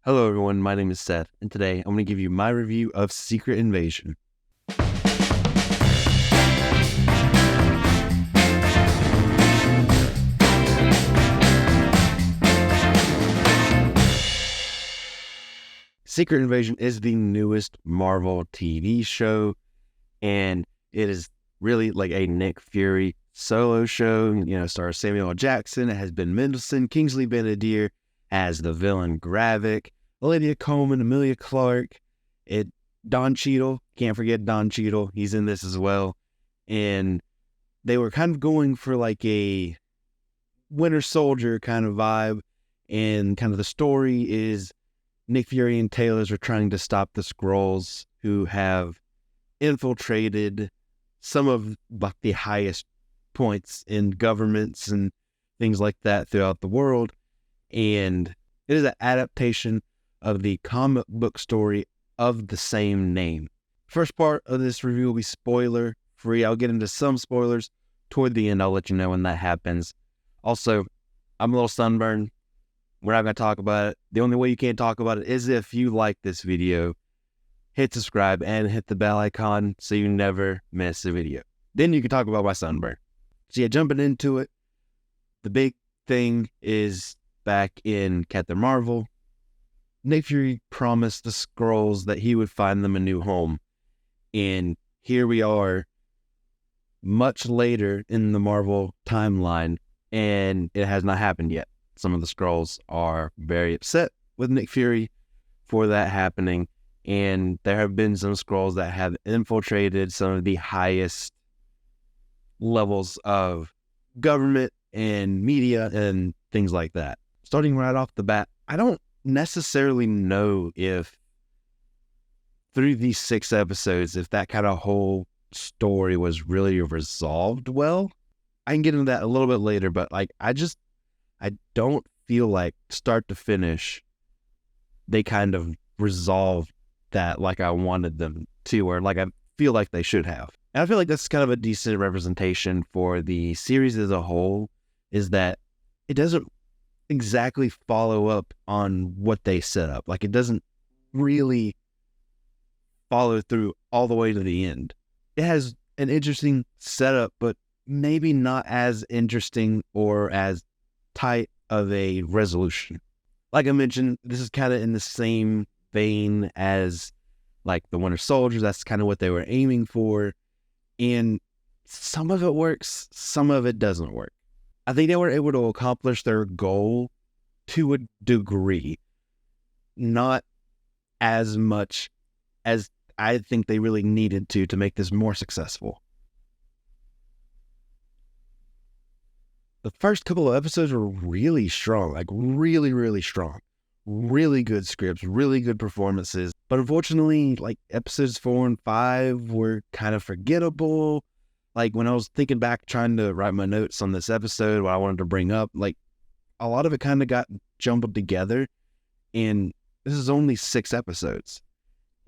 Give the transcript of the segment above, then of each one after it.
Hello everyone, my name is Seth, and today I'm going to give you my review of Secret Invasion. Secret Invasion is the newest Marvel TV show, and it is really like a Nick Fury solo show. Stars Samuel L. Jackson. It has Ben Mendelsohn, Kingsley Ben-Adir as the villain Gravik, Olivia Colman, Emilia Clarke, Don Cheadle. Can't forget Don Cheadle. He's in this as well. And they were kind of going for like a Winter Soldier kind of vibe. And kind of the story is Nick Fury and Talos are trying to stop the Skrulls, who have infiltrated some of the highest points in governments and things like that throughout the world. And it is an adaptation of the comic book story of the same name. First part of this review will be spoiler free. I'll get into some spoilers toward the end. I'll let you know when that happens. Also, I'm a little sunburned. We're not going to talk about it. The only way you can't talk about it is if you like this video. Hit subscribe and hit the bell icon so you never miss a video. Then you can talk about my sunburn. So yeah, jumping into it, the big thing is back in Captain Marvel, Nick Fury promised the Skrulls that he would find them a new home. And here we are, much later in the Marvel timeline, and it has not happened yet. Some of the Skrulls are very upset with Nick Fury for that happening. And there have been some Skrulls that have infiltrated some of the highest levels of government and media and things like that. Starting right off the bat, I don't necessarily know if through these 6 episodes, if that kind of whole story was really resolved well. I can get into that a little bit later, but I don't feel like start to finish, they kind of resolved that like I wanted them to, or like I feel like they should have. And I feel like that's kind of a decent representation for the series as a whole, is that it doesn't exactly follow up on what they set up. Like, it doesn't really follow through all the way to the end. It has an interesting setup, but maybe not as interesting or as tight of a resolution. Like I mentioned, this is kind of in the same vein as like the Winter Soldier. That's kind of what they were aiming for. And some of it works, some of it doesn't work. I think they were able to accomplish their goal to a degree, not as much as I think they really needed to make this more successful. The first couple of episodes were really strong, like really, really strong. Really good scripts, really good performances. But unfortunately, like episodes 4 and 5 were kind of forgettable. Like when I was thinking back, trying to write my notes on this episode, what I wanted to bring up, like a lot of it kind of got jumbled together. And this is only 6 episodes.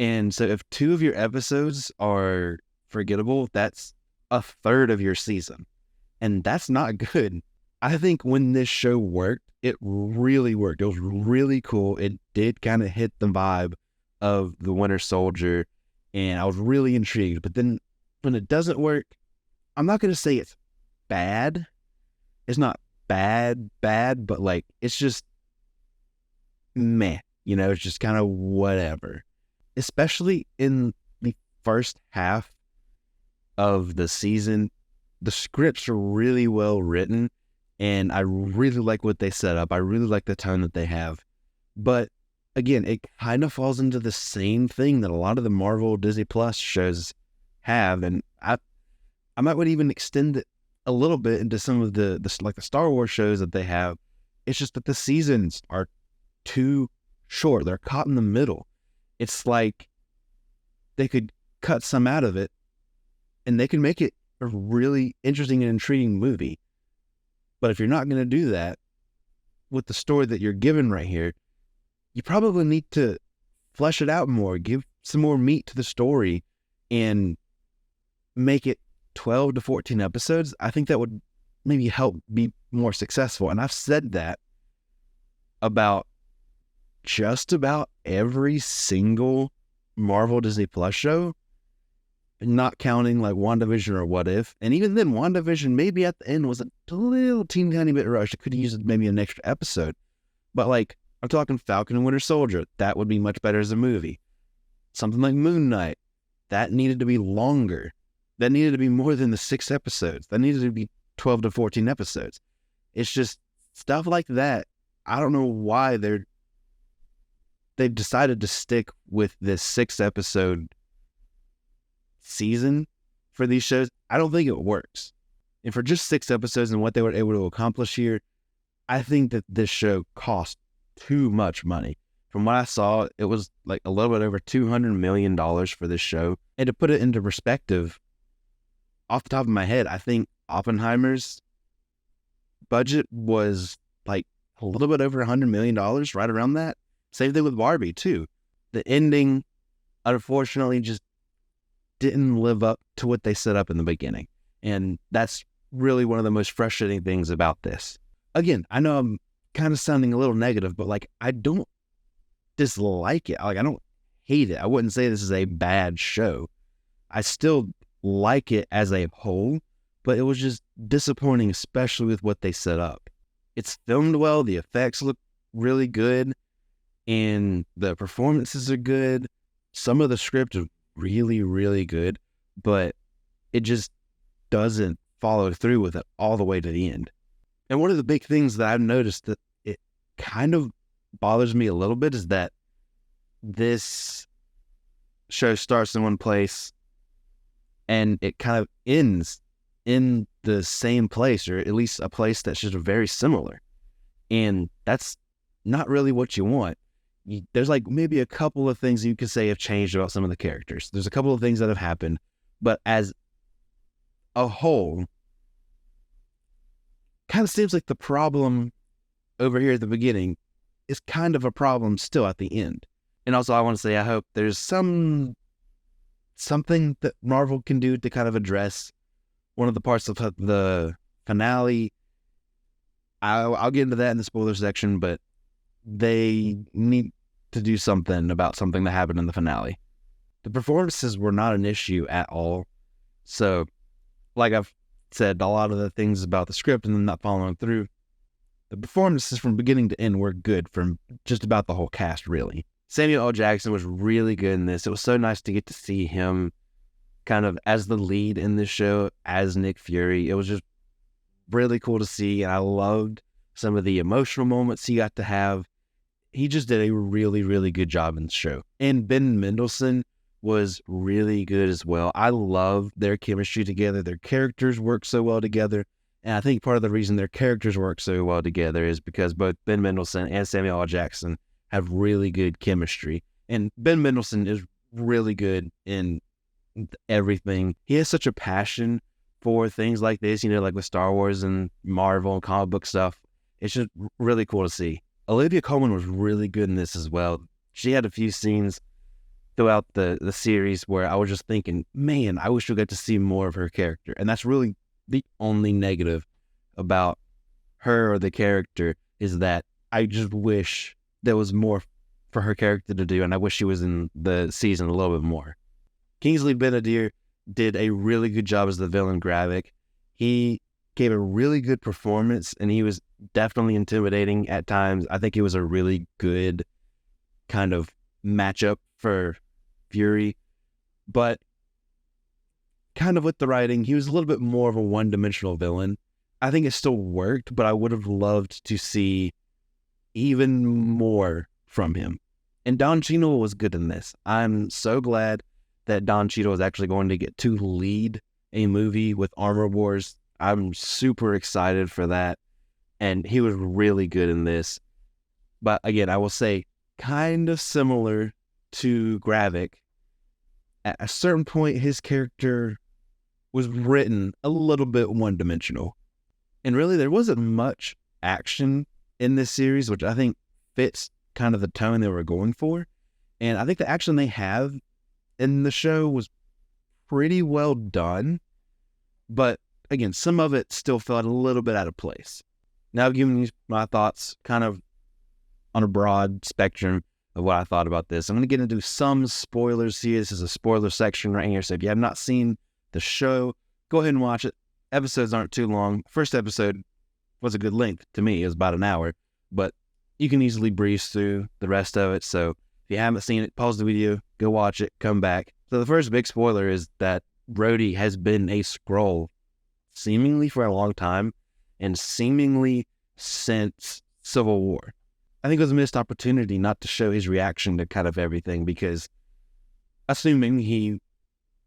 And so if 2 of your episodes are forgettable, that's a third of your season. And that's not good. I think when this show worked, it really worked. It was really cool. It did kind of hit the vibe of the Winter Soldier, and I was really intrigued. But then when it doesn't work, I'm not going to say it's bad. It's not bad, but like, it's just meh. It's just kind of whatever. Especially in the first half of the season, the scripts are really well written. And I really like what they set up. I really like the tone that they have. But again, it kind of falls into the same thing that a lot of the Marvel Disney Plus shows have. And I might even extend it a little bit into some of the Star Wars shows that they have. It's just that the seasons are too short. They're caught in the middle. It's like they could cut some out of it and they can make it a really interesting and intriguing movie. But if you're not going to do that with the story that you're given right here, you probably need to flesh it out more, give some more meat to the story, and make it 12 to 14 episodes. I think that would maybe help be more successful. And I've said that about just about every single Marvel Disney Plus show, not counting like WandaVision or What If. And even then, WandaVision maybe at the end was a little teeny tiny bit rushed. It could have used maybe an extra episode. But like, I'm talking Falcon and Winter Soldier. That would be much better as a movie. Something like Moon Knight. That needed to be longer. That needed to be more than the 6 episodes. That needed to be 12 to 14 episodes. It's just stuff like that. I don't know why they've decided to stick with this 6 episode season for these shows. I don't think it works. And for just 6 episodes and what they were able to accomplish here, I think that this show cost too much money. From what I saw, it was like a little bit over $200 million for this show. And to put it into perspective, off the top of my head, I think Oppenheimer's budget was like a little bit over $100 million, right around that. Same thing with Barbie, too. The ending, unfortunately, just didn't live up to what they set up in the beginning. And that's really one of the most frustrating things about this. Again, I know I'm kind of sounding a little negative, but like, I don't dislike it. Like, I don't hate it. I wouldn't say this is a bad show. I still like it as a whole, but it was just disappointing, especially with what they set up. It's filmed well. The effects look really good, and the performances are good. Some of the script is really, really good, but it just doesn't follow through with it all the way to the end. And one of the big things that I've noticed that it kind of bothers me a little bit is that this show starts in one place and it kind of ends in the same place, or at least a place that's just very similar. And that's not really what you want. There's like maybe a couple of things you could say have changed about some of the characters. There's a couple of things that have happened, but as a whole, kind of seems like the problem over here at the beginning is kind of a problem still at the end. And also I want to say, I hope there's something that Marvel can do to kind of address one of the parts of the finale. I'll get into that in the spoiler section, but they need to do something about something that happened in the finale. The performances were not an issue at all. So, like I've said, a lot of the things about the script and them not following through, the performances from beginning to end were good from just about the whole cast, really. Samuel L. Jackson was really good in this. It was so nice to get to see him kind of as the lead in this show as Nick Fury. It was just really cool to see, and I loved some of the emotional moments he got to have. He just did a really, really good job in the show. And Ben Mendelsohn was really good as well. I love their chemistry together. Their characters work so well together. And I think part of the reason their characters work so well together is because both Ben Mendelsohn and Samuel L. Jackson have really good chemistry. And Ben Mendelsohn is really good in everything. He has such a passion for things like this, like with Star Wars and Marvel and comic book stuff. It's just really cool to see. Olivia Colman was really good in this as well. She had a few scenes throughout the series where I was just thinking, man, I wish we got to see more of her character. And that's really the only negative about her or the character, is that I just wish there was more for her character to do, and I wish she was in the season a little bit more. Kingsley Ben-Adir did a really good job as the villain Gravik. He gave a really good performance, and he was definitely intimidating at times. I think it was a really good kind of matchup for Fury, but kind of with the writing, he was a little bit more of a one-dimensional villain. I think it still worked, but I would have loved to see even more from him. And Don Cheadle was good in this. I'm so glad that Don Cheadle is actually going to get to lead a movie with Armor Wars. I'm super excited for that. And he was really good in this. But again, I will say, kind of similar to Gravik. At a certain point, his character was written a little bit one-dimensional. And really, there wasn't much action in this series, which I think fits kind of the tone they were going for. And I think the action they have in the show was pretty well done. But again, some of it still felt a little bit out of place. Now, giving you my thoughts kind of on a broad spectrum of what I thought about this. I'm going to get into some spoilers here. This is a spoiler section right here. So if you have not seen the show, go ahead and watch it. Episodes aren't too long. First episode was a good length to me. It was about an hour, but you can easily breeze through the rest of it. So if you haven't seen it, pause the video, go watch it, come back. So the first big spoiler is that Rhodey has been a Skrull seemingly for a long time and seemingly since Civil War. I think it was a missed opportunity not to show his reaction to kind of everything, because assuming he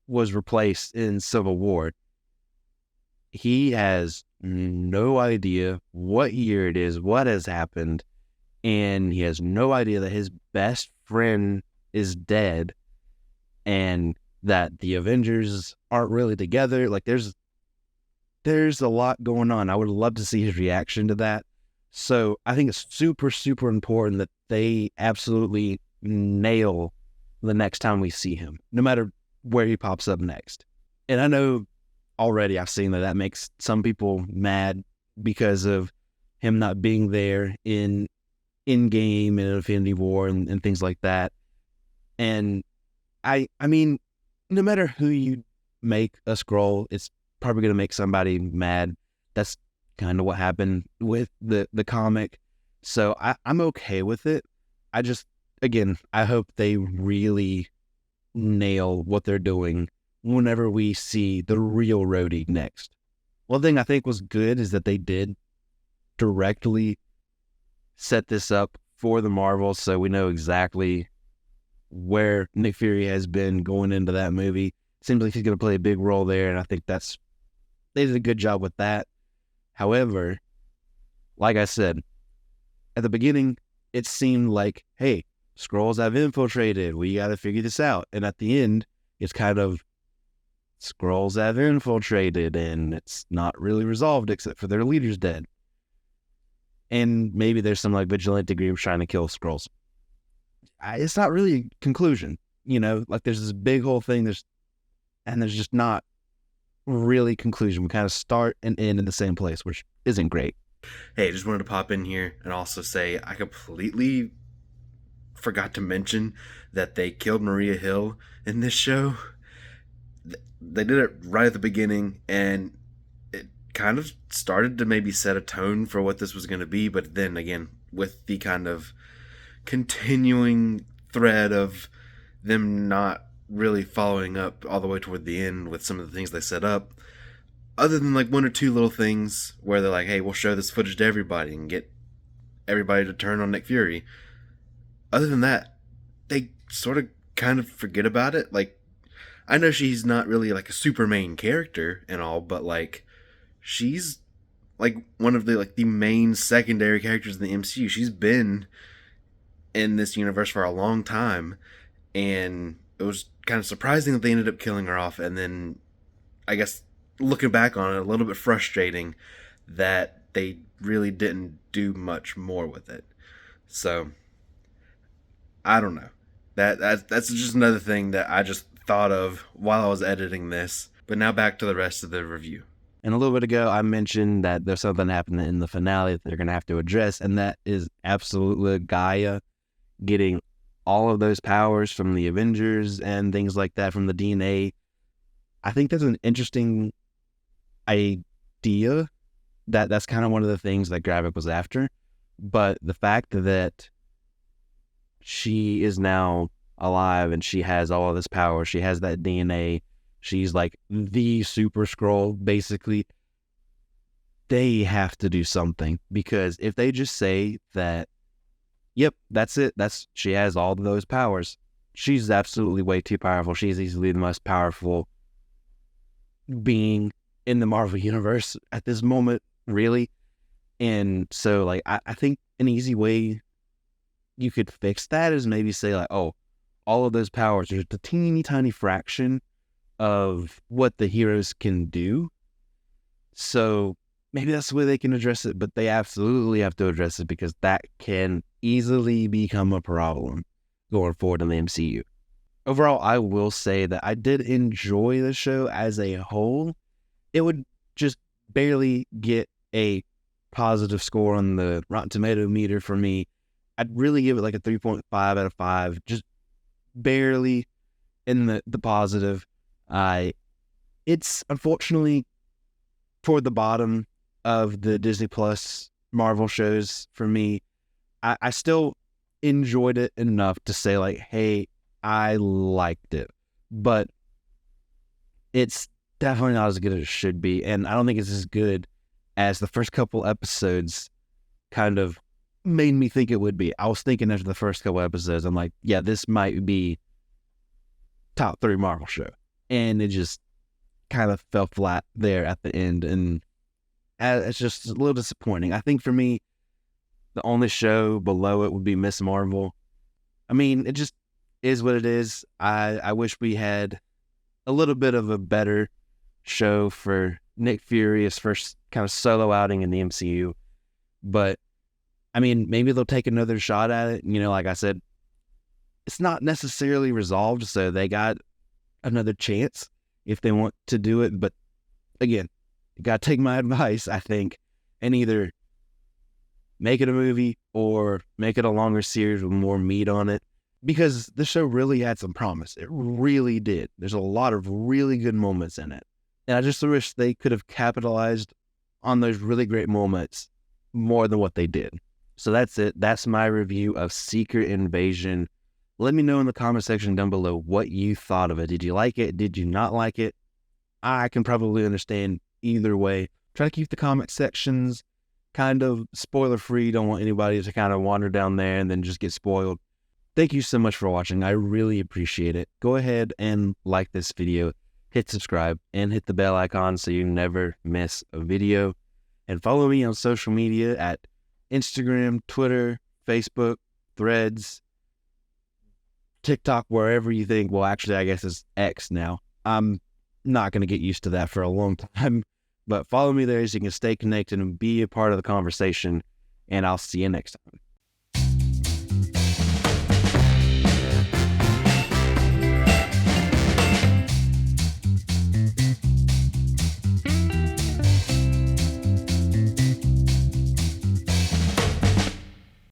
was replaced in Civil War, he has no idea what year it is, what has happened, and he has no idea that his best friend is dead and that the Avengers aren't really together. Like, there's a lot going on. I would love to see his reaction to that. So I think it's super, super important that they absolutely nail the next time we see him, no matter where he pops up next. And I know already I've seen that makes some people mad because of him not being there in Endgame and Infinity War and things like that. And I mean, no matter who you make a Skrull, it's probably going to make somebody mad. That's kind of what happened with the comic. So I'm okay with it. I just, again, I hope they really nail what they're doing whenever we see the real Rhodey next. One thing I think was good is that they did directly set this up for the Marvels, so we know exactly where Nick Fury has been going into that movie. Seems like he's going to play a big role there, and I think they did a good job with that. However, like I said, at the beginning, it seemed like, hey, Skrulls have infiltrated. We got to figure this out. And at the end, it's kind of Skrulls have infiltrated, and it's not really resolved except for their leader's dead. And maybe there's some like vigilante groups trying to kill Skrulls. It's not really a conclusion, like there's this big whole thing. There's just not really conclusion. We kind of start and end in the same place, which isn't great. Hey, just wanted to pop in here and also say I completely forgot to mention that they killed Maria Hill in this show. They did it right at the beginning, and it kind of started to maybe set a tone for what this was going to be, but then again, with the kind of continuing thread of them not really following up all the way toward the end with some of the things they set up, other than like one or two little things where they're like, hey, we'll show this footage to everybody and get everybody to turn on Nick Fury. Other than that, they sort of kind of forget about it. Like, I know she's not really like a super main character and all, but like, she's like one of the main secondary characters in the MCU. She's been in this universe for a long time, and it was kind of surprising that they ended up killing her off, and then I guess looking back on it, a little bit frustrating that they really didn't do much more with it. So I don't know. That's just another thing that I just thought of while I was editing this. But now back to the rest of the review. And a little bit ago, I mentioned that there's something happening in the finale that they're going to have to address, and that is absolutely Gaia getting all of those powers from the Avengers and things like that from the DNA. I think that's an interesting idea. That's kind of one of the things that Gravik was after. But the fact that she is now alive and she has all of this power, she has that DNA, she's like the super Skrull, basically. They have to do something, because if they just say that, yep, that's it, she has all of those powers, she's absolutely way too powerful. She's easily the most powerful being in the Marvel Universe at this moment, really. And so, like, I think an easy way you could fix that is maybe say, like, oh, all of those powers are just a teeny tiny fraction of what the heroes can do. So maybe that's the way they can address it, but they absolutely have to address it, because that can easily become a problem going forward in the MCU. Overall, I will say that I did enjoy the show as a whole. It would just barely get a positive score on the Rotten Tomato meter for me. I'd really give it like a 3.5 out of 5, just barely in the positive. It's unfortunately toward the bottom of the Disney Plus Marvel shows for me. I still enjoyed it enough to say like, hey, I liked it, but it's definitely not as good as it should be. And I don't think it's as good as the first couple episodes kind of made me think it would be. I was thinking after the first couple episodes, I'm like, yeah, this might be top 3 Marvel show. And it just kind of fell flat there at the end. And it's just a little disappointing. I think for me, the only show below it would be Miss Marvel. I mean, it just is what it is. I wish we had a little bit of a better show for Nick Fury, his first kind of solo outing in the MCU. But, I mean, maybe they'll take another shot at it. You know, like I said, it's not necessarily resolved, so they got another chance if they want to do it. But, again, you got to take my advice, I think, and either make it a movie or make it a longer series with more meat on it, because the show really had some promise. It really did. There's a lot of really good moments in it. And I just wish they could have capitalized on those really great moments more than what they did. So that's it. That's my review of Secret Invasion. Let me know in the comment section down below what you thought of it. Did you like it? Did you not like it? I can probably understand either way. Try to keep the comment sections kind of spoiler free. Don't want anybody to kind of wander down there and then just get spoiled. Thank you so much for watching. I really appreciate it. Go ahead and like this video, hit subscribe, and hit the bell icon so you never miss a video. And follow me on social media at Instagram, Twitter, Facebook, Threads, TikTok, wherever you think. Well, actually, I guess it's X now. I'm not going to get used to that for a long time. But follow me there so you can stay connected and be a part of the conversation. And I'll see you next time.